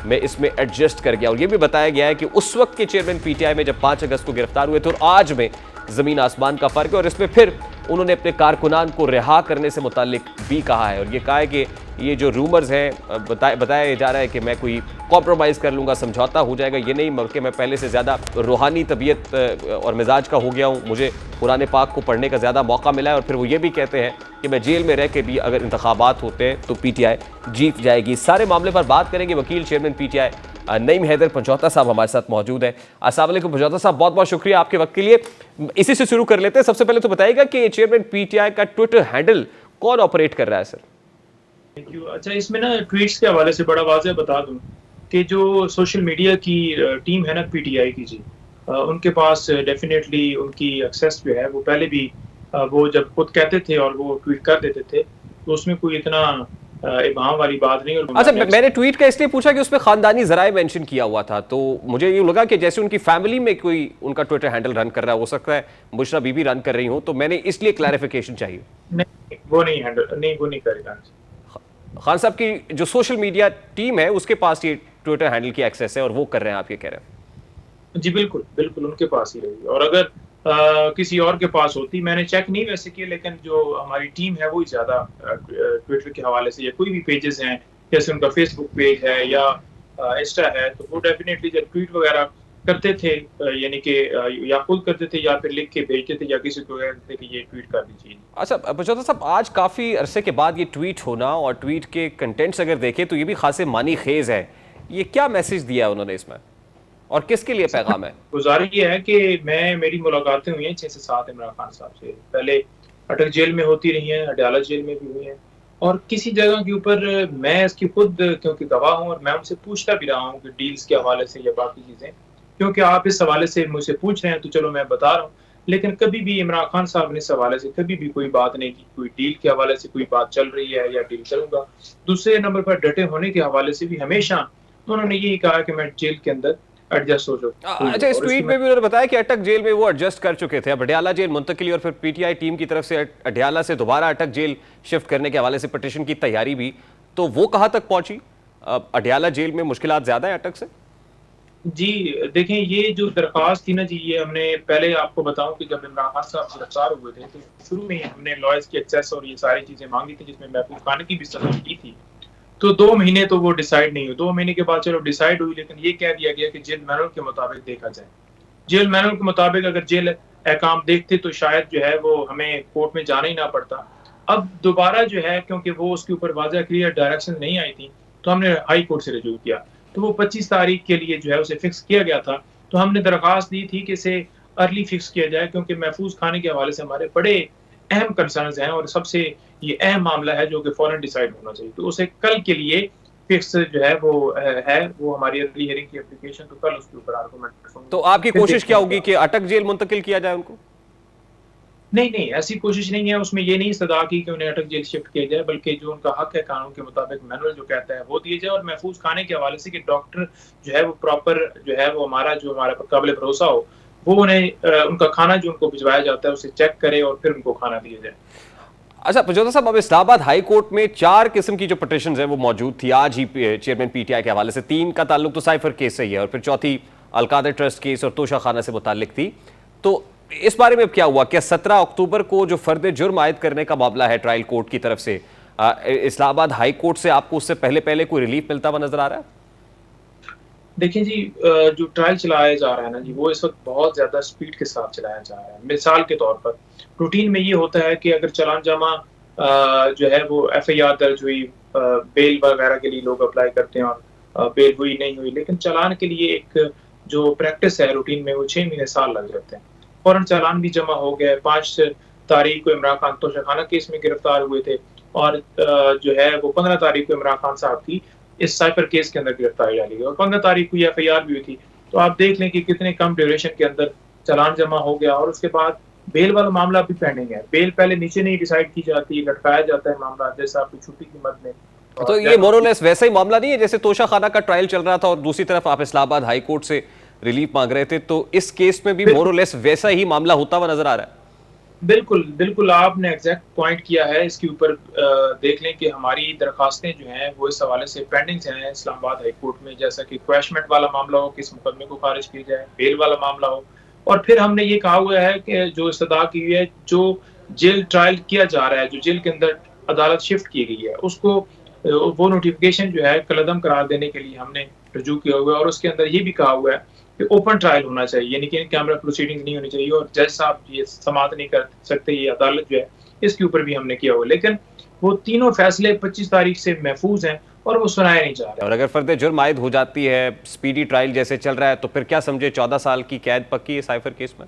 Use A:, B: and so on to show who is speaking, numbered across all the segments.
A: मैं इसमें एडजस्ट कर गया। और ये भी बताया गया है कि उस वक्त के चेयरमैन पीटीआई में जब 5 अगस्त को गिरफ्तार हुए थे और आज में जमीन आसमान का फर्क है। और इसमें फिर उन्होंने अपने कारकुनान को रिहा करने से मुतालिक भी कहा है और ये कहा है कि ये जो रूमर्स हैं बताया जा रहा है कि मैं कोई कॉम्प्रोमाइज़ कर लूँगा, समझौता हो जाएगा, ये नहीं, बल्कि मैं पहले से ज़्यादा रूहानी तबीयत और मिजाज का हो गया हूँ, मुझे कुरान पाक को पढ़ने का ज़्यादा मौका मिला है। और फिर वो ये भी कहते हैं कि मैं जेल में रह के भी अगर इंतखाबात होते हैं तो पीटीआई जीत जाएगी। इस सारे मामले पर बात करेंगे। वकील चेयरमैन पीटीआई नईम हैदर पंजौता साहब हमारे साथ मौजूद हैं। अस्सलाम वालेकुम पंजौता साहब, बहुत बहुत शुक्रिया आपके वक्त के लिए। इसी से शुरू कर लेते हैं। सबसे पहले तो बताइएगा कि चेयरमैन पीटीआई का ट्विटर हैंडल कौन ऑपरेट कर रहा है सर?
B: Thank you. अच्छा, इसमें ना ट्वीट्स के हवाले से बड़ा वाज़ेह बता दूं कि जो सोशल मीडिया की टीम है ना पीटीआई की जी, उनके पास डेफिनेटली उनकी एक्सेस जो है वो पहले भी वो जब खुद कहते थे और वो ट्वीट कर देते थे तो उसमें कोई इतना इबाम वाली बात नहीं। और
A: अच्छा, मैंने ट्वीट का इसलिए पूछा कि उसमें खानदानी जराए मेंशन किया हुआ था, तो मुझे ये लगा कि जैसे उनकी फैमिली में कोई उनका ट्विटर हैंडल रन कर रहा है, हो सकता है बुशरा बीबी रन कर रही हो, तो मैंने इसलिए क्लैरिफिकेशन चाहिए।
B: नहीं, वो नहीं हैंडल, नहीं वो नहीं करेगा।
A: खान साहब की जो सोशल मीडिया टीम है उसके पास ये ट्विटर हैंडल की एक्सेस है और वो कर रहे हैं, आप ये कह रहे हैं?
B: जी बिल्कुल बिल्कुल, उनके पास ही रहेगी। और अगर किसी और के पास होती, मैंने चेक नहीं वैसे किया, लेकिन जो हमारी टीम है वो ही ज्यादा ट्विटर के हवाले से या कोई भी पेजेस हैं, जैसे उनका फेसबुक पेज है या इंस्टा है, तो वो डेफिनेटली जब ट्वीट वगैरह करते थे यानी कि या खुद करते थे या फिर लिख के भेजते थे या किसी को कहते थे कि ये ट्वीट कर दीजिए।
A: अच्छा पंजौता साहब, आज काफ़ी अरसे के बाद ये ट्वीट होना और ट्वीट के कंटेंट्स अगर देखें तो ये भी खासे मानी खेज है। ये क्या मैसेज दिया है उन्होंने इसमें और किसके लिए पैगाम है?
B: गुजारिश ये है कि मेरी मुलाकातें हुई हैं 6 से 7 इमरान खान साहब से, पहले अटक जेल में होती रही हैं, अडयाला जेल में भी हुई हैं, और किसी जगह के ऊपर मैं इसकी खुद क्योंकि गवाह हूँ और मैं उनसे पूछता भी रहा हूँ कि डील्स के हवाले से या बाकी चीज़ें, क्योंकि आप इस हवाले से मुझसे पूछ रहे हैं तो चलो मैं बता रहा हूँ। लेकिन कभी भी इमरान खान साहब ने इस हवाले से कभी भी कोई बात नहीं की, कोई डील के हवाले से कोई बात चल रही है या डील करूंगा। दूसरे नंबर पर डटे होने के हवाले से भी हमेशा उन्होंने यही कहा कि मैं जेल के अंदर एडजस्ट हो जाऊँ।
A: अच्छा, इस ट्वीट में भी उन्होंने बताया कि अटक जेल में वो एडजस्ट कर चुके थे, अब अडयाला जेल मुंतकिली और फिर पीटीआई टीम की तरफ से अडयाला से दोबारा अटक जेल शिफ्ट करने के हवाले से पिटीशन की तैयारी भी, तो वो कहाँ तक पहुंची? अडयाला जेल में मुश्किलात ज्यादा है अटक से?
B: जी देखें, ये जो दरख्वास्त थी ना जी, ये हमने पहले आपको बताऊं कि जब इमरान खान साहब गिरफ्तार हुए थे तो शुरू में ही हमने लॉयर्स की एक्सेस और ये सारी चीजें मांगी थी, जिसमें महफूज खाने की भी सलाह की थी। तो 2 महीने तो वो डिसाइड नहीं हुई। 2 महीने के बाद चलो डिसाइड हुई, लेकिन ये कह दिया गया कि जेल मैनुअल के मुताबिक देखा जाए। जेल मैनुअल के मुताबिक अगर जेल अहकाम देखते तो शायद जो है वो हमें कोर्ट में जाना ही ना पड़ता। अब दोबारा जो है, क्योंकि वो उसके ऊपर वाज़ह क्लियर डायरेक्शन नहीं आई थी, तो हमने हाई कोर्ट से रजू किया। तो वो 25 तारीख के लिए जो है उसे फिक्स किया गया था। तो हमने दरख्वास्त दी थी कि इसे अर्ली फिक्स किया जाए, क्योंकि महफूज खाने के हवाले से हमारे बड़े अहम कंसर्न्स हैं और सबसे ये अहम मामला है जो कि फौरन डिसाइड होना चाहिए। तो उसे कल के लिए फिक्स जो है वो हमारी अर्ली हियरिंग की एप्लीकेशन, तो कल उसके ऊपर आर्गुमेंट होंगे।
A: तो आपकी कोशिश क्या होगी कि अटक जेल मुंतकिल किया जाए उनको?
B: नहीं नहीं, ऐसी कोशिश नहीं है। उसमें ये नहीं सदा की कि उन्हें अटक जेल शिफ्ट किया जाए, बल्कि जो उनका हक है कानून के मुताबिक मैनुअल जो कहता है वो दिए जाए। और महफूज खाने के हवाले से कि डॉक्टर जो है वो प्रॉपर जो है वो हमारा पर काबिल भरोसा हो, वो उन्हें उनका खाना जो उनको भिजवाया जाता है उसे चेक करे और फिर उनको खाना दिया जाए।
A: अच्छा पंजौता साहब, अब इस्लामाबाद हाई कोर्ट में 4 किस्म की जो पिटीशंस है वो मौजूद थी आज ही चेयरमैन पीटीआई के हवाले से। 3 का ताल्लुक तो साइफर केस से ही है और फिर चौथी अलकादर ट्रस्ट केस और तोशा खाना से मुतालिक थी। तो इस बारे में अब क्या हुआ? क्या 17 अक्टूबर को जो फर्द जुर्म आयद करने का मामला है ट्रायल कोर्ट की तरफ से, इस्लामाबाद हाई कोर्ट से आपको उससे पहले पहले कोई रिलीफ मिलता हुआ नजर आ रहा है?
B: देखिए जी, जो ट्रायल चलाया जा रहा है ना जी, वो इस वक्त बहुत ज्यादा स्पीड के साथ चलाया जा रहा है। मिसाल के तौर पर रूटीन में ये होता है कि अगर चालान जमा जो है वो एफआईआर दर्ज हुई, बेल वगैरह के लिए लोग अप्लाई करते हैं और बेल हुई नहीं हुई, लेकिन चालान के लिए एक जो प्रैक्टिस है रूटीन में, वो 6 महीने साल लग जाते हैं। फौरन चालान भी जमा हो गया। 5 तारीख को इमरान खान तोशाखाना केस में गिरफ्तार हुए थे और जो है वो 15 तारीख को इमरान खान साहब की इस साइफर केस के अंदर गिरफ्तारी डाली गई और 15 तारीख को एफआईआर भी हुई थी। तो आप देख लें कि कितने कम ड्यूरेशन के अंदर चालान जमा हो गया। और उसके बाद बेल वाला मामला भी पेंडिंग है। बेल पहले नीचे नहीं डिसाइड की जाती, लटकाया जाता है मामला, जैसा आपकी छुट्टी की मद में।
A: तो ये मोरलेस वैसा ही मामला नहीं है जैसे तोशा खाना का ट्रायल चल रहा था और दूसरी तरफ आप इस्लामाबाद हाई कोर्ट से रिलीफ मांग रहे थे, तो इस केस में भी मोरलेस वैसा ही मामला होता हुआ नजर आ रहा है?
B: बिल्कुल, बिल्कुल आपने एग्ज़ैक्ट पॉइंट किया है इसके ऊपर। देख लें कि हमारी दरख़्वास्तें जो हैं वो इस हवाले से पेंडिंग्स हैं इस्लामाबाद हाई कोर्ट में, जैसा कि क्वैशमेंट वाला मामला हो, किस मुकदमे को ख़ारिज किया जाए, बेल वाला मामला हो। और फिर हमने ये कहा हुआ है कि जो इस्तदा की हुई है, जो जेल ट्रायल किया जा रहा है, जो जेल के अंदर अदालत शिफ्ट की गई है, उसको वो नोटिफ़िकेशन जो है कलअदम करार देने के लिए हमने रुजू किया हुआ है, और उसके अंदर ये भी कहा हुआ है कि ओपन ट्रायल होना चाहिए, यानी कि कैमरा प्रोसीडिंग्स नहीं होनी चाहिए, और जज साहब ये समाअत नहीं कर सकते, ये अदालत जो है, इसके ऊपर भी हमने किया हुआ है। लेकिन वो तीनों फैसले 25 तारीख से महफूज़ हैं और वो सुनाए नहीं जा रहे।
A: और अगर फर्द जुर्म आयद हो जाती है, स्पीडी ट्रायल जैसे चल रहा है, तो फिर क्या समझे 14 साल की कैद पक्की है साइफर केस में?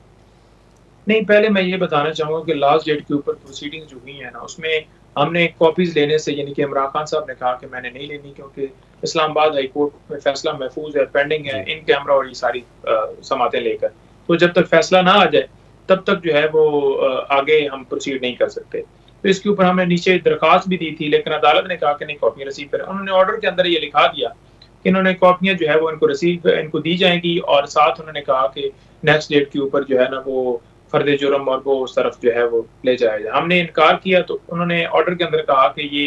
B: नहीं, पहले मैं ये बताना चाहूँगा कि लास्ट डेट के ऊपर प्रोसीडिंग्स जो हुई हैं ना, उसमें हमने कॉपीज़ लेने से, यानी कि इमरान खान साहब ने कहा कि मैंने नहीं लेनी, क्योंकि इस्लामाबाद हाई कोर्ट में फैसला महफूज़ है, पेंडिंग है,
A: जी।
B: इन कैमरा और ये सारी समातें लेकर। तो जब तक फैसला ना आ जाए, तब तक जो है वो आगे हम प्रोसीड नहीं कर सकते। तो इसके ऊपर हमने नीचे दरख्वास्त भी दी थी, लेकिन अदालत ने कहा कि नहीं, कॉपियाँ रिसीव करें। उन्होंने ऑर्डर के अंदर ये लिखा दिया कि इन्होंने कॉपियाँ जो है वो इनको दी जाएँगी, और साथ उन्होंने कहा कि नेक्स्ट डेट के ऊपर जो है ना, वो फर्द जुर्म और वो उस तरफ जो है वो ले जाया जाए। हमने इनकार किया तो उन्होंने ऑर्डर के अंदर कहा कि ये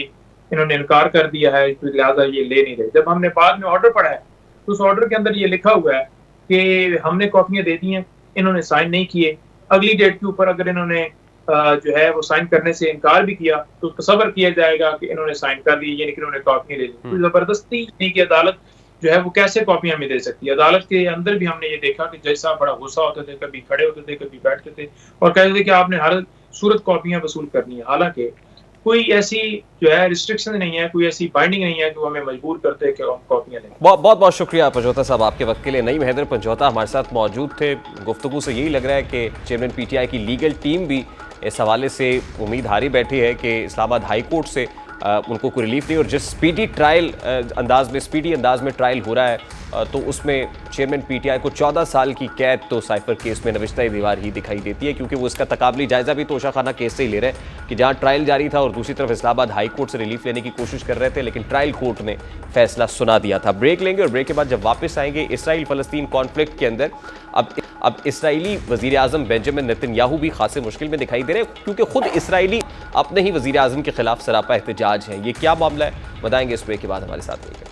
B: इन्होंने इनकार कर दिया है, लिहाजा ये ले नहीं रहे। जब हमने बाद में ऑर्डर पढ़ा है, तो उस ऑर्डर के अंदर ये लिखा हुआ है कि हमने कॉपियाँ दे दी हैं, इन्होंने साइन नहीं किए। अगली डेट के ऊपर अगर इन्होंने जो है वो साइन करने से इनकार भी किया, तो तसव्वुर किया जाएगा कि इन्होंने साइन कर दी, यानी कि इन्होंने कॉपियाँ ले ली। तो ज़बरदस्ती नहीं कि अदालत जो है वो कैसे कॉपियाँ हमें दे सकती है। अदालत के अंदर भी हमने ये देखा कि जज साहब बड़ा गुस्सा होते थे, कभी खड़े होते थे, कभी बैठते थे, और कहते थे कि आपने हर सूरत कॉपियाँ वसूल करनी है। हालाँकि कोई ऐसी जो है रिस्ट्रिक्शन नहीं है, कोई ऐसी बाइंडिंग नहीं है कि वो हमें मजबूर करते हैं कि हम कॉपियाँ लें।
A: बहुत बहुत शुक्रिया पंजोता साहब आपके वक्त के लिए। नईम हैदर पंजोता हमारे साथ मौजूद थे। गुफ्तगू से यही लग रहा है कि चेयरमैन पीटीआई की लीगल टीम भी इस हवाले से उम्मीद हारी बैठी है कि इस्लामाबाद हाई कोर्ट से उनको कोई रिलीफ नहीं, और जिस स्पीडी अंदाज में ट्रायल हो रहा है, तो उसमें चेयरमैन पीटीआई को 14 साल की कैद तो साइफर केस में नविश्ता दीवार ही दिखाई देती है, क्योंकि वो इसका तकाबली जायजा भी तोशा खाना केस से ही ले रहे हैं कि जहां ट्रायल जारी था और दूसरी तरफ इस्लामाबाद हाई कोर्ट से रिलीफ लेने की कोशिश कर रहे थे, लेकिन ट्रायल कोर्ट ने फैसला सुना दिया था। ब्रेक लेंगे और ब्रेक के बाद जब वापस आएंगे, इसराइल फलस्तीन कॉन्फ्लिक्ट के अंदर अब इसराइली वज़ीर आज़म बेंजामिन नेतन्याहू भी खासे मुश्किल में दिखाई दे रहे हैं, क्योंकि खुद इसराइली अपने ही वज़ीर आज़म के खिलाफ सरापा एहतजाज है। ये क्या मामला है, बताएंगे इस ब्रेक के बाद। हमारे साथ रहिएगा।